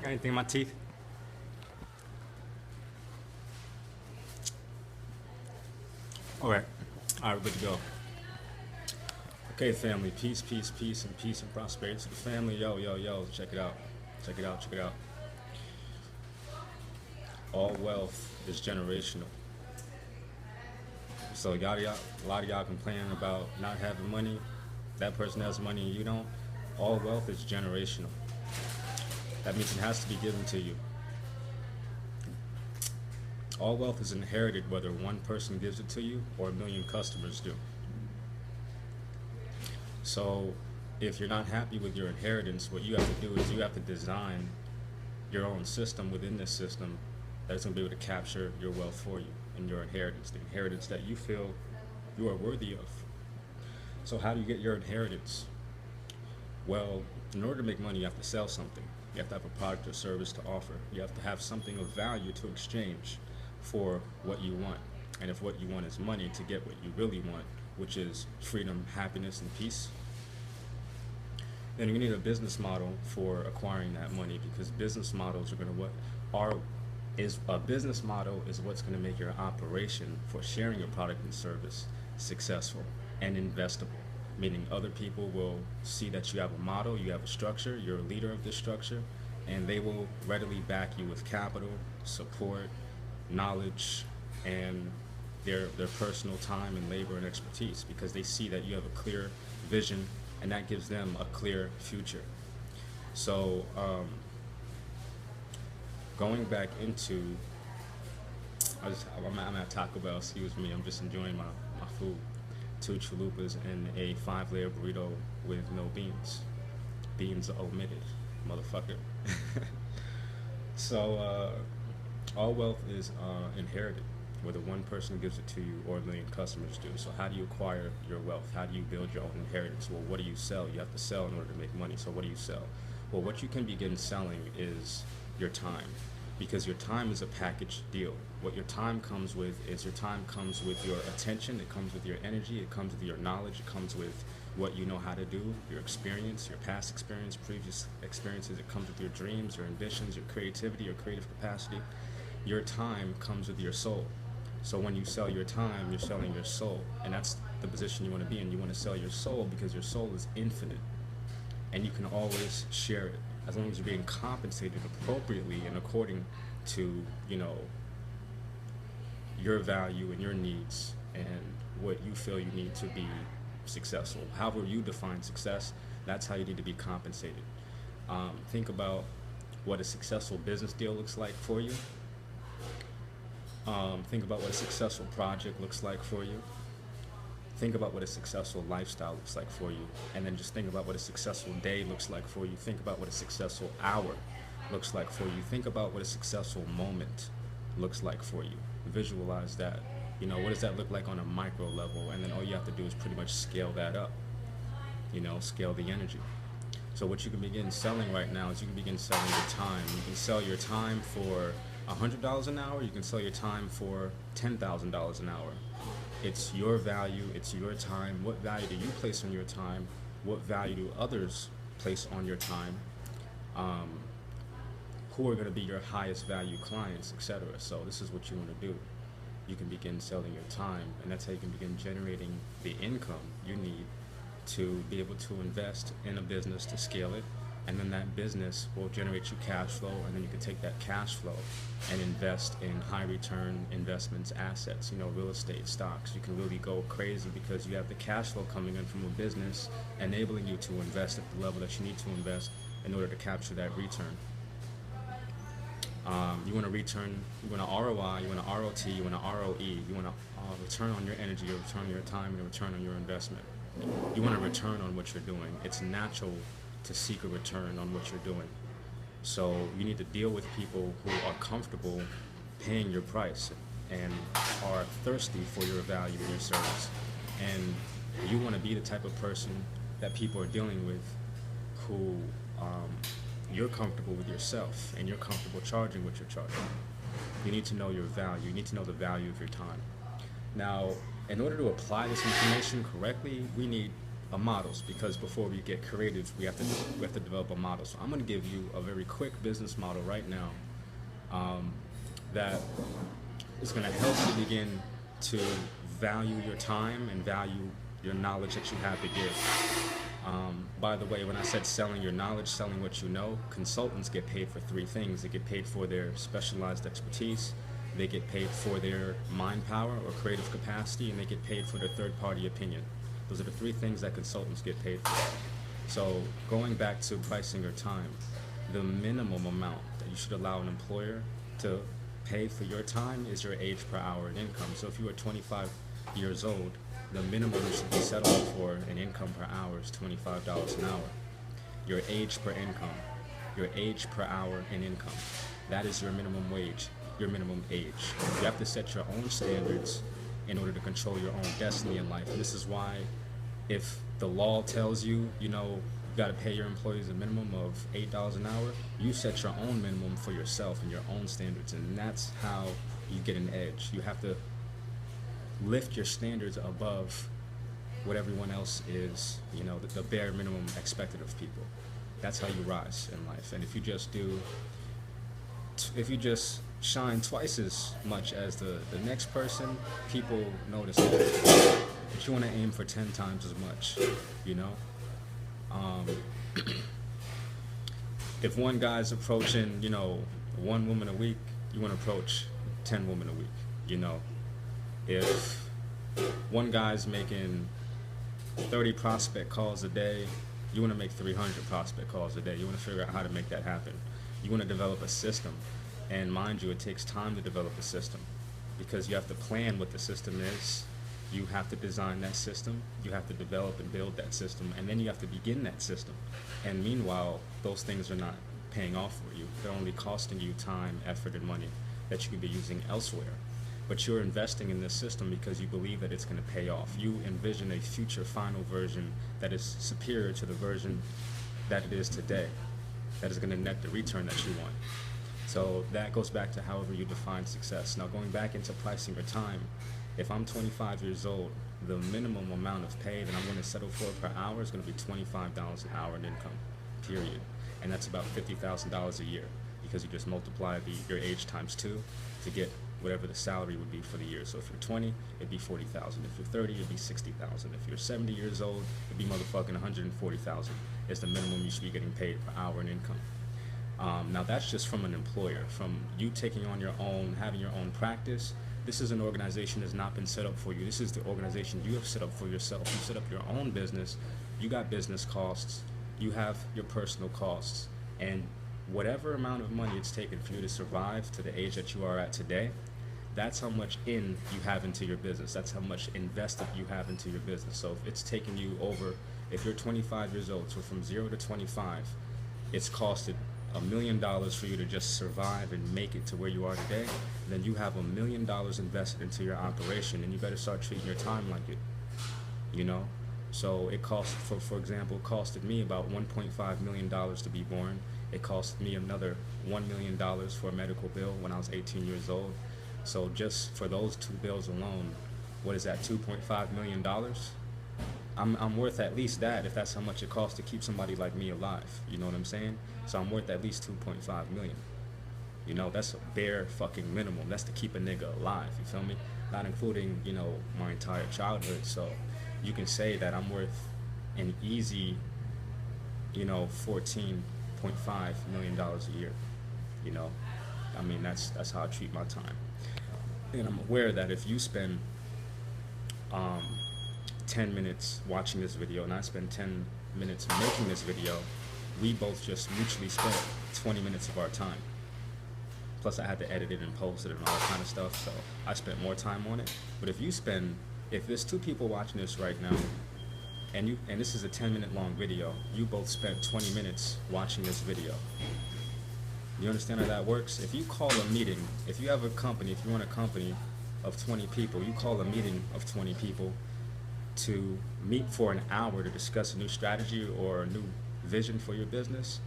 Anything in my teeth? All right. All right, we're good to go. Okay, family. Peace, peace, peace, and peace and prosperity to the family. Yo, yo, yo. Check it out. Check it out. Check it out. All wealth is generational. So y'all, a lot of y'all complaining about not having money. That person has money and you don't. All wealth is generational. That means it has to be given to you. All wealth is inherited whether one person gives it to you or a million customers do. So if you're not happy with your inheritance, what you have to do is you have to design your own system within this system that's going to be able to capture your wealth for you and your inheritance, the inheritance that you feel you are worthy of. So how do you get your inheritance? Well, in order to make money, you have to sell something. You have to have a product or service to offer. You have to have something of value to exchange for what you want. And if what you want is money, to get what you really want, which is freedom, happiness, and peace, then you need a business model for acquiring that money, because business models are going to a business model is what's going to make your operation for sharing your product and service successful and investable, meaning other people will see that you have a model, you have a structure, you're a leader of this structure, and they will readily back you with capital, support, knowledge, and their personal time and labor and expertise, because they see that you have a clear vision and that gives them a clear future. So going back into, I'm at Taco Bell, excuse me, I'm just enjoying my food. 2 chalupas and a 5-layer burrito with no beans. Beans omitted, motherfucker. So all wealth is inherited, whether one person gives it to you or a million customers do. So how do you acquire your wealth? How do you build your own inheritance? Well, what do you sell? You have to sell in order to make money. So what do you sell? Well, what you can begin selling is your time, because your time is a package deal. What your time comes with is your time comes with your attention, it comes with your energy, it comes with your knowledge, it comes with what you know how to do, your experience, your past experience, previous experiences, it comes with your dreams, your ambitions, your creativity, your creative capacity. Your time comes with your soul. So when you sell your time, you're selling your soul, and that's the position you want to be in. You want to sell your soul because your soul is infinite, and you can always share it as long as you're being compensated appropriately and according to, your value and your needs and what you feel you need to be successful. However you define success, that's how you need to be compensated. Think about what a successful business deal looks like for you. Think about what a successful project looks like for you. Think about what a successful lifestyle looks like for you. And then just think about what a successful day looks like for you. Think about what a successful hour looks like for you. Think about what a successful moment looks like for you. Visualize that. What does that look like on a micro level? And then all you have to do is pretty much scale that up. Scale the energy. So what you can begin selling right now is you can begin selling your time. You can sell your time for $100 an hour. You can sell your time for $10,000 an hour. It's your value, it's your time. What value do you place on your time? What value do others place on your time? Who are going to be your highest value clients, etc. So this is what you want to do. You can begin selling your time, and that's how you can begin generating the income you need to be able to invest in a business to scale it, and then that business will generate you cash flow, and then you can take that cash flow and invest in high return investments, assets, real estate, stocks. You can really go crazy because you have the cash flow coming in from a business enabling you to invest at the level that you need to invest in order to capture that return. You want a return, you want an ROI, you want an ROT, you want an ROE, you want a return on your energy, a return on your time, and a return on your investment. You want a return on what you're doing. It's natural to seek a return on what you're doing. So you need to deal with people who are comfortable paying your price and are thirsty for your value and your service. And you want to be the type of person that people are dealing with who you're comfortable with yourself and you're comfortable charging what you're charging. You need to know your value. You need to know the value of your time. Now, in order to apply this information correctly, we need models, because before we get creative, we have to develop a model. So I'm going to give you a very quick business model right now, that is going to help you begin to value your time and value your knowledge that you have to give. By the way, when I said selling your knowledge, selling what you know, consultants get paid for three things. They get paid for their specialized expertise, they get paid for their mind power or creative capacity, and they get paid for their third-party opinion. Those are the three things that consultants get paid for. So going back to pricing your time, the minimum amount that you should allow an employer to pay for your time is your age per hour in income. So if you are 25 years old, the minimum you should be settling for an income per hour is $25 an hour. Your age per income, your age per hour in income, that is your minimum wage, your minimum age. You have to set your own standards in order to control your own destiny in life. And this is why, if the law tells you, you got to pay your employees a minimum of $8 an hour, you set your own minimum for yourself and your own standards, and that's how you get an edge. You have to lift your standards above what everyone else is, the bare minimum expected of people. That's how you rise in life. And if you just shine twice as much as the next person, people notice that. But you want to aim for 10 times as much, If one guy's approaching, one woman a week, you want to approach 10 women a week, If one guy's making 30 prospect calls a day, you want to make 300 prospect calls a day. You want to figure out how to make that happen. You want to develop a system. And mind you, it takes time to develop a system, because you have to plan what the system is. You have to design that system. You have to develop and build that system. And then you have to begin that system. And meanwhile, those things are not paying off for you. They're only costing you time, effort, and money that you could be using elsewhere. But you're investing in this system because you believe that it's going to pay off. You envision a future final version that is superior to the version that it is today, that is going to net the return that you want. So that goes back to however you define success. Now, going back into pricing your time, if I'm 25 years old, the minimum amount of pay that I'm going to settle for per hour is going to be $25 an hour in income, period. And that's about $50,000 a year, because you just multiply your age times 2 to get whatever the salary would be for the year. So if you're 20, it'd be 40,000. If you're 30, it'd be 60,000. If you're 70 years old, it'd be motherfucking 140,000. Is the minimum you should be getting paid per hour in income. Now that's just from an employer, from you taking on your own, having your own practice. This is an organization that's not been set up for you. This is the organization you have set up for yourself. You set up your own business. You got business costs. You have your personal costs. And whatever amount of money it's taken for you to survive to the age that you are at today, that's how much in you have into your business. That's how much invested you have into your business. So if it's taken you over, if you're 25 years old, so from 0 to 25, it's costed $1 million for you to just survive and make it to where you are today, then you have $1 million invested into your operation, and you better start treating your time like it, So it cost, for example, costed me about $1.5 million to be born. It cost me another $1 million for a medical bill when I was 18 years old. So just for those two bills alone, what is that, $2.5 million? I'm worth at least that, if that's how much it costs to keep somebody like me alive. You know what I'm saying? So I'm worth at least $2.5 million. That's a bare fucking minimum. That's to keep a nigga alive, you feel me? Not including, my entire childhood. So you can say that I'm worth an easy, $14.5 million a year. That's how I treat my time. And I'm aware that if you spend 10 minutes watching this video and I spend 10 minutes making this video, we both just mutually spent 20 minutes of our time. Plus I had to edit it and post it and all kind of stuff, so I spent more time on it. But if there's 2 people watching this right now, and this is a 10-minute long video, you both spent 20 minutes watching this video. You understand how that works? If you call a meeting, if you have a company, if you run a company of 20 people, you call a meeting of 20 people to meet for an hour to discuss a new strategy or a new vision for your business,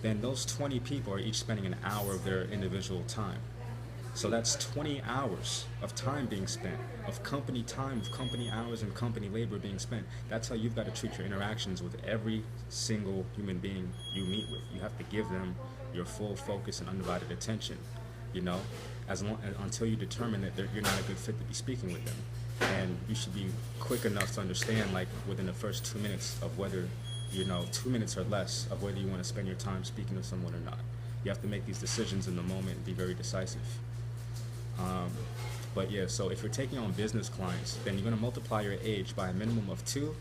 then those 20 people are each spending an hour of their individual time. So that's 20 hours of time being spent, of company time, of company hours, and company labor being spent. That's how you've got to treat your interactions with every single human being you meet with. You have to give them your full focus and undivided attention, you know, until you determine that you're not a good fit to be speaking with them. And you should be quick enough to understand, like within the first 2 minutes of whether, 2 minutes or less of whether you want to spend your time speaking to someone or not. You have to make these decisions in the moment and be very decisive. But yeah, so if you're taking on business clients, then you're going to multiply your age by a minimum of 2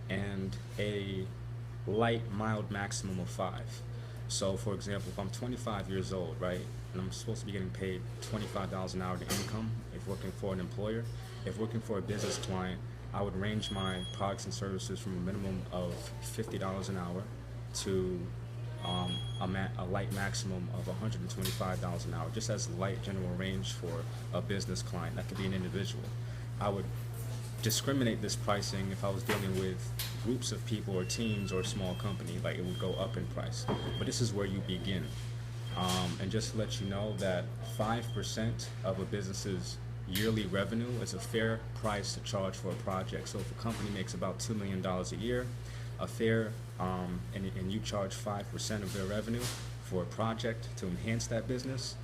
and a light, mild maximum of 5. So for example, if I'm 25 years old, right, and I'm supposed to be getting paid $25 an hour to income if working for an employer, if working for a business client, I would range my products and services from a minimum of $50 an hour to a light maximum of $125 an hour, just as a light general range for a business client. That could be an individual. I would discriminate this pricing if I was dealing with groups of people or teams or a small company, like it would go up in price. But this is where you begin. And just to let you know that 5% of a business's yearly revenue is a fair price to charge for a project. So if a company makes about $2 million a year, a fair, and you charge 5% of their revenue for a project to enhance that business,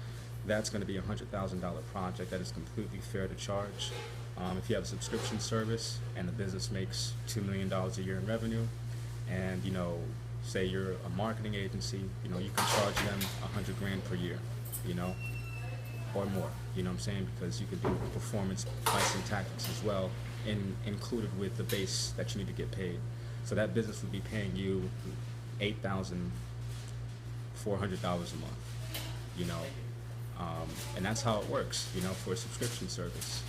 that's going to be a $100,000 project that is completely fair to charge. If you have a subscription service and the business makes $2 million a year in revenue, and say you're a marketing agency, you can charge them $100,000 per year, or more. You know what I'm saying? Because you could do performance pricing tactics as well, included with the base that you need to get paid. So that business would be paying you $8,400 a month, and that's how it works, for a subscription service.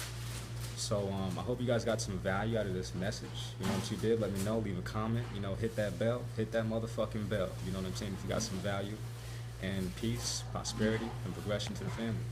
So I hope you guys got some value out of this message. If you did, let me know, leave a comment, hit that bell, hit that motherfucking bell. You know what I'm saying? If you got some value, and peace, prosperity, and progression to the family.